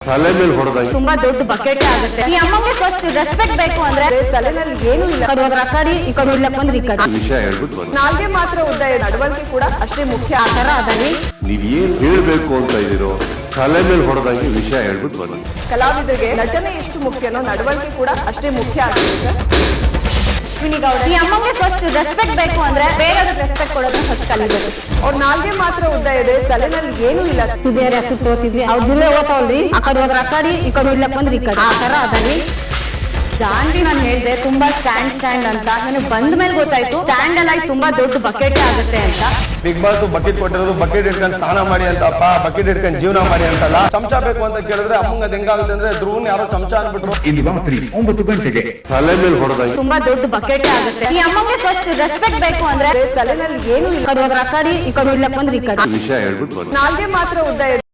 ತಲೆ ಮೇಲೆ ಹೊಡೆದಂಗೆ ತುಂಬಾ ದೊಡ್ಡ ಬಕೆಟ್ ಆಗುತ್ತೆ. ಈ ಅಮ್ಮಂಗೆ ಫಸ್ಟ್ ರೆಸ್ಪೆಕ್ಟ್ ಬೇಕು ಅಂದ್ರೆ ತಲೆನಲ್ಲಿ ಏನು ಇಲ್ಲ. ಈ ಕಡೆ ಇಲ್ಲ ಬಂದ್ರೆ ಈ ಕಡೆ ವಿಷಯ ಹೇಳ್ಬಿಟ್ಟು ಬಂದ. ನಾಲ್ಗೆ ಮಾತ್ರ ಉದ್ದ ಇದೆ, ನಡವಳಿಕೆ ಕೂಡ ಅಷ್ಟೇ ಮುಖ್ಯ. ಆ ತರ ಅದರಲ್ಲಿ ನೀವ್ ಏನ್ ಹೇಳ್ಬೇಕು ಅಂತ ಇದೀರೋ ತಲೆ ಮೇಲೆ ಹೊಡೆದಂಗೆ ವಿಷಯ ಹೇಳ್ಬಿಟ್ಟು ಬಂದ. ಕಲಾವಿದರಿಗೆ ನಟನೆ ಎಷ್ಟು ಮುಖ್ಯನೋ ನಡವಳಿಕೆ ಕೂಡ ಅಷ್ಟೇ ಮುಖ್ಯ ಆಗುತ್ತೆ ಸರ್. ಅಶ್ವಿನಿ ಗೌಡ, ಈ ಅಮ್ಮಂಗೆ ಫಸ್ಟ್ ರೆಸ್ಪೆಕ್ಟ್ ಬೇಕು ಅಂದ್ರೆ ಬೇರೆಯವ್ರಿಗೆ ರೆಸ್ಪೆಕ್ಟ್ ಕೊಡೋದನ್ನ ಫಸ್ಟ್ ಕಲಿಬೇಕು. ಅವ್ರ ನಾಲ್ಗೆ ಮಾತ್ರ ಉದ್ದ ಇದೆ, ತಲೆನಲ್ಲಿ ಏನು ಇಲ್ಲ. ಬೇರೆ ಸುತ್ತೋತಿದ್ವಿ ಅವ್ರ ಜಿಲ್ಲೆ ಓದ್ತಾವಲ್ರಿ, ಆ ಕಡೆ ಹೋದ್ರ ಆ ಕಡೆ, ಈ ಕಡೆ ಇಲ್ಲ ಬಂದ್ರೆ ಈ ಕಡೆ, ಆ ತರ ಅದರಲ್ಲಿ ಜಾನ್ವಿ ನಾನು ಹೇಳಿದೆ ತುಂಬಾ ಸ್ಟ್ಯಾಂಡ್ ಅಂತ. ನನಗೆ ಬಂದ ಮೇಲೆ ಗೊತ್ತಾಯ್ತು ಸ್ಟ್ಯಾಂಡ್ ಅಲ್ಲಿ ತುಂಬಾ ದೊಡ್ಡ ಬಕೆಟ್ ಆಗುತ್ತೆ ಅಂತ. ಬಿಗ್ ಬಾಸ್ ಬಕೆಟ್ ಕೊಟ್ಟಿರೋದು ಬಕೆಟ್ ಇಟ್ಕೊಂಡು ಸ್ನಾನ ಮಾಡಿ ಅಂತಪ್ಪ, ಬಕೆಟ್ ಇಟ್ಕೊಂಡು ಜೀವನ ಮಾಡಿ ಅಂತಲ್ಲ. ಚಮಚ ಬೇಕು ಅಂತ ಕೇಳಿದ್ರೆ ಅಮ್ಮಂಗ ಅದ್ ಹೆಂಗಾಗುತ್ತೆ ಅಂದ್ರೆ ಧ್ರುವನ್ ಯಾರೋ ಚಮಚ ಅನ್ಬಿಟ್ರು. ಇಲ್ಲಿ ರಾತ್ರಿ 9 ಗಂಟೆಗೆ ತಲೆ ಮೇಲೆ ಹೊಡೆದಂಗೆ ತುಂಬಾ ದೊಡ್ಡ ಬಕೆಟ್ ಆಗುತ್ತೆ. ಈ ಅಮ್ಮಂಗೆ ಫಸ್ಟ್ ರೆಸ್ಪೆಕ್ಟ್ ಬೇಕು ಅಂದ್ರೆ ತಲೆನಲ್ಲಿ ಏನು ಇಲ್ಲ. ಈ ಕಡೆ ಹೋದ್ರ ಆ ಕಡೆ, ಈ ಕಡೆ ಇಲ್ಲ ಬಂದ್ರೆ ಈ ಕಡೆ ವಿಷಯ ಹೇಳ್ಬಿಟ್ಟು ಬಂದ. ನಾಲ್ಗೆ ಮಾತ್ರ ಉದ್ದ ಇದೆ.